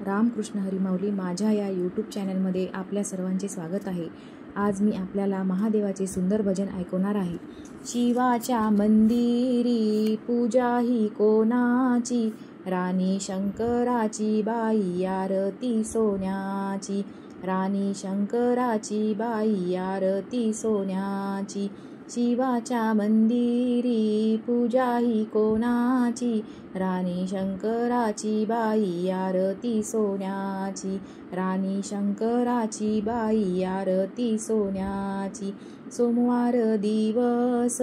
रामकृष्ण हरिमाऊली माझ्या या यूट्यूब चॅनलमध्ये आपल्या सर्वांचे स्वागत आहे। आज मी आपल्याला महादेवाचे सुंदर भजन ऐकवणार आहे। शिवाच्या मंदिरी पूजा ही कोणाची, राणी शंकराची बाई आरती सोन्याची, राणी शंकराची बाई आरती सोन्याची। शिवाच्या मंदिरी पूजा ही कोणाची, राणी शंकराची बाई आरती सोन्याची, राणी शंकराची बाई आरती सोन्याची। सोमवार दिवस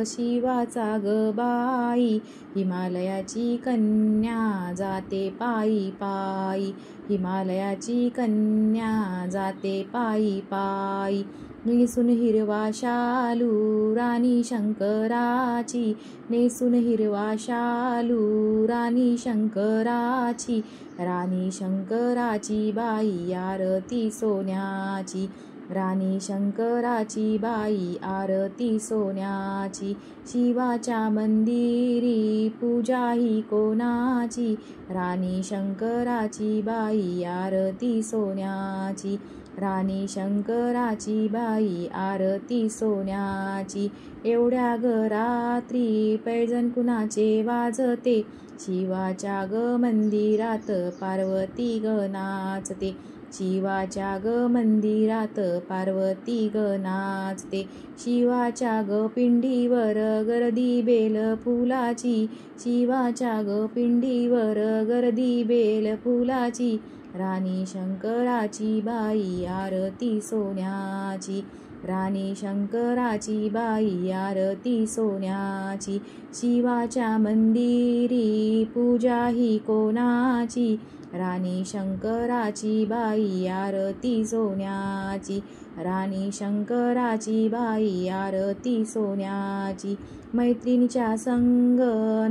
शिवाचा ग बाई, हिमालयाची कन्या जाते पायी पायी, हिमालयाची कन्या जाते पायी पायी। नेसून हिरवा शालू राणी शंकराची, नेसून हिरवा शालू राणी शंकराची, राणी शंकराची बाई आरती सोन्याची, राणी शंकराची बाई आरती सोन्याची। शिवाच्या मंदिरी पूजा ही कोणाची, राणी शंकराची बाई आरती सोन्याची, राणी शंकराची बाई आरती सोन्याची। एवढ्या ग रात्री पैजण कुणाचे वाजते, शिवाच्या ग मंदिरात पार्वती ग नाचते, शिवाच्या ग मंदिरात पार्वती ग नाचते। शिवाच्या ग पिंडीवर गर्दी बेल फुलाची, शिवाच्या ग पिंडीवर गर्दी बेल फुलाची, राणी शंकराची बाई आरती सोन्याची, राणी शंकराची बाई आरती सोन्याची। शिवाच्या मंदिरी पूजा ही कोणाची, राणी शंकराची बाई आरती सोन्याची, राणी शंकराची बाई आरती सोन्याची। मैत्रिणीच्या संग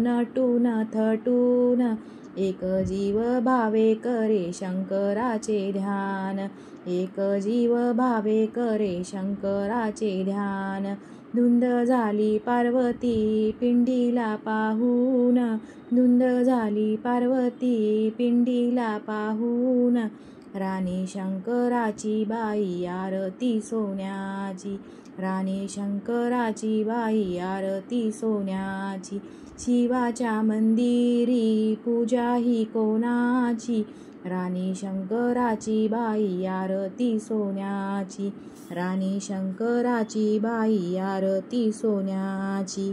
नटून थटून, एक जीव भावे करे शंकराचे ध्यान, एक जीव भावे करे शंकराचे ध्यान। धुंद झाली पार्वती पिंडीला पाहून, धुंद झाली पार्वती पिंडीला पाहून, राणी शंकराची बाई आरती सोन्याची, राणी शंकराची बाई आरती सोन्याची। शिवाच्या मंदिरी पूजा ही कोणाची, राणी शंकराची बाई आरती सोन्याची, राणी शंकराची बाई आरती सोन्याची।